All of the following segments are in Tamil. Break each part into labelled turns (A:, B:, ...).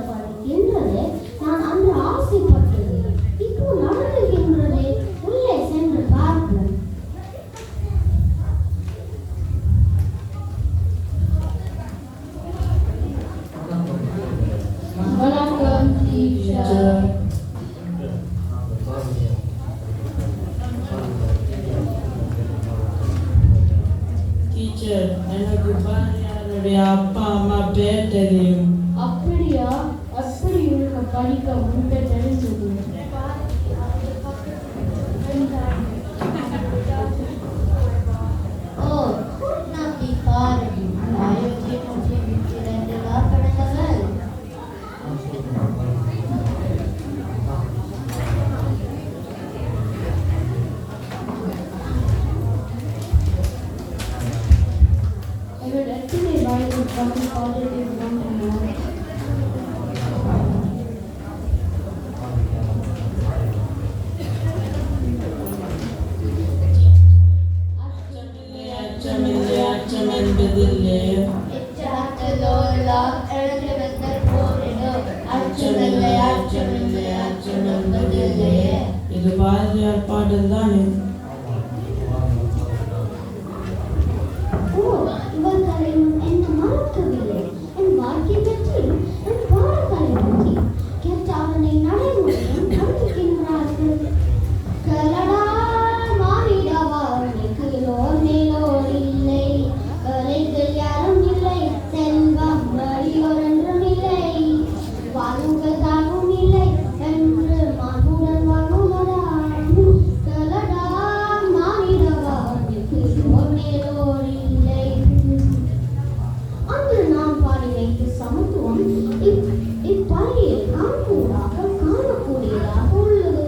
A: நடப்பது என்றது நான் அன்று ஆசைப்பட்டது இப்போ நடந்துகின்றது. உள்ளே சென்று பார்ப்போம்.
B: வணக்கம் டீச்சர். டீச்சர், எனக்கு பாரதியாருடைய அப்பா அம்மா பேர் தெரியும்.
A: அப்படியா? அப்படி இருக்க படிக்க முன்பே தெரிஞ்சது. ஓ, நம்பி பாரதி ஆயிரத்தி படங்கள். இவர் எத்தனை வயது பாடலில்
B: இது பாரதியார் பாடல் தானே?
A: இவர்களை என்ன மறக்கவில்லை. என் வாழ்க்கை பற்றி, என் பாடல்களை பற்றி கேட்ட அவனை நடைமுறையும் நடத்துகின்றார்கள். கலடா மாறிடவா நிற்கிறோர் மேலோர் இல்லை, கலைகள் யாரும் இல்லை, செல்வம் வழியோர் என்றும் இல்லை, வாழுங்கள் தானும் இல்லை என்று மானுடன் வாழ்வதா. கலடா மாறிடவா நிற்கிறோர் மேலோர் இல்லை. அன்று நாம் பாடி வைத்த சமத்துவம் இப்பள்ளியில் காணக்கூடியதாக உள்ளது.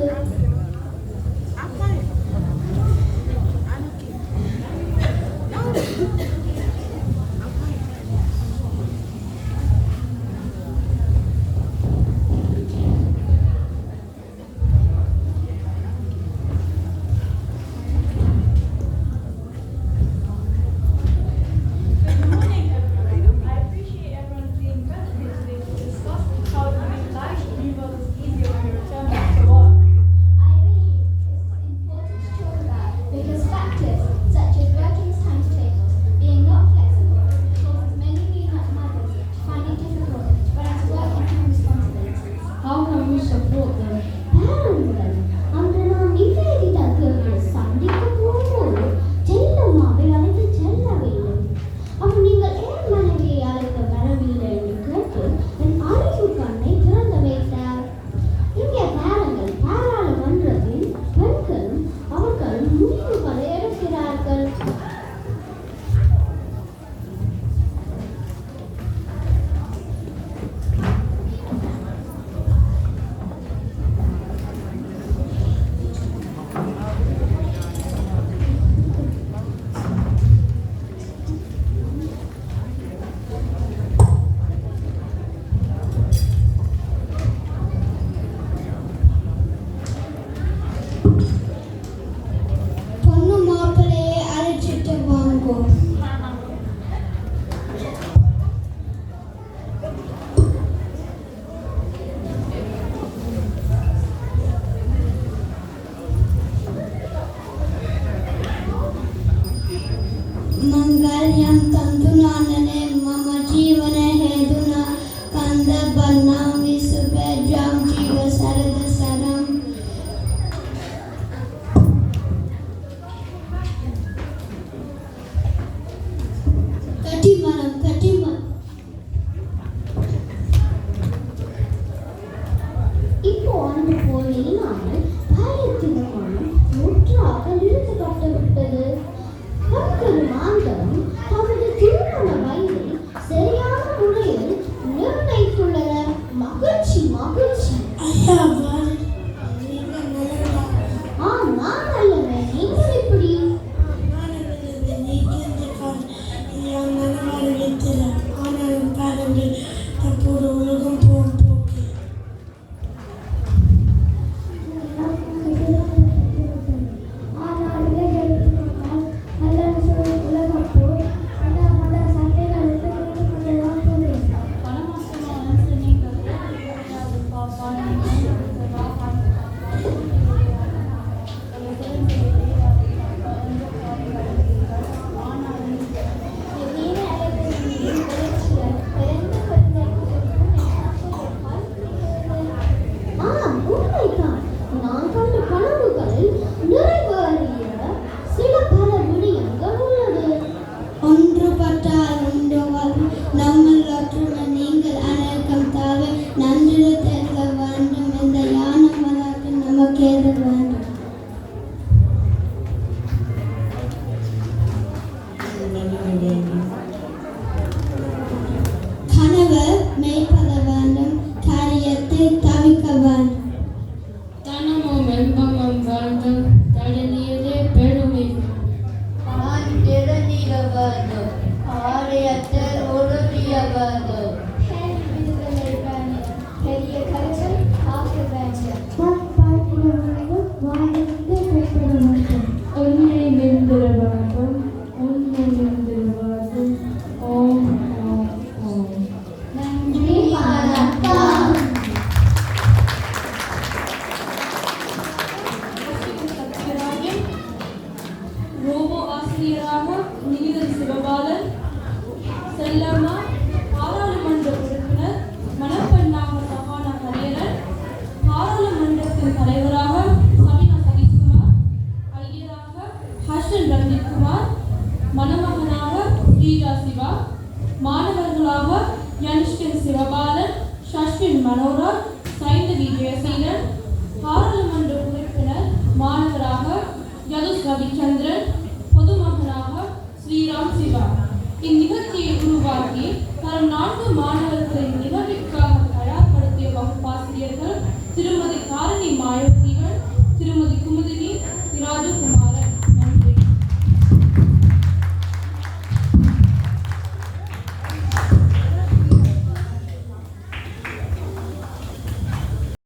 A: இப்போ அன்று போல் இல்லாமல் பயத்தின் மனம் முற்றாக நிறுத்தப்பட்டு விட்டது. மக்கள் மாந்தம் தமது திருமண வயதை சரியான முறையில் நிர்ணயித்துள்ளனர். மகிழ்ச்சி மகிழ்ச்சி. நான் அல்லவே, நீங்கள் எப்படி?
B: தற்போது உலகம் போகும் போக்கு.
C: வாழ்கவன்.
A: தனமும் இன்பமும் வாழ்ந்தும் தடநீரே பெருமை
D: நான் திறனிலவாதோ ஆலயத்தில் உறுதியவாதோ பெரிய கருச்சல் ஆக்க வேண்டும்
A: உன்னை நிந்திரவாதம் உன்னை நிந்திரவாதம் ஓம் ஓம் ஓம்.
D: நன்றி வணக்கம்.
E: ரோபோ ஆசிரியராக நீதல் சிவபாலன், செல்லம்மா பாராளுமன்ற உறுப்பினர் மணப்பெண்ணாக சஹானா ஹரியரன், பாராளுமன்றத்தின் தலைவராக சபினா சதீஷ்குமார், ஐயராக ஹர்ஷன் ரஞ்சித்குமார், மணமகனாக ஸ்ரீஜா சிவா, மாணவர்களாக யனிஷ்கன் சிவபாலன், ஷஷ்வின் மனோரா, சைந்தவி ஜெயசீலன், பாராளுமன்ற உறுப்பினர் மாணவராக யதுஷ் ரவிச்சந்திரன், பொதுமகனாக ஸ்ரீராம் சிவா. இந்நிகழ்ச்சியை உருவாக்கி தரும் 4 மாணவர்களின்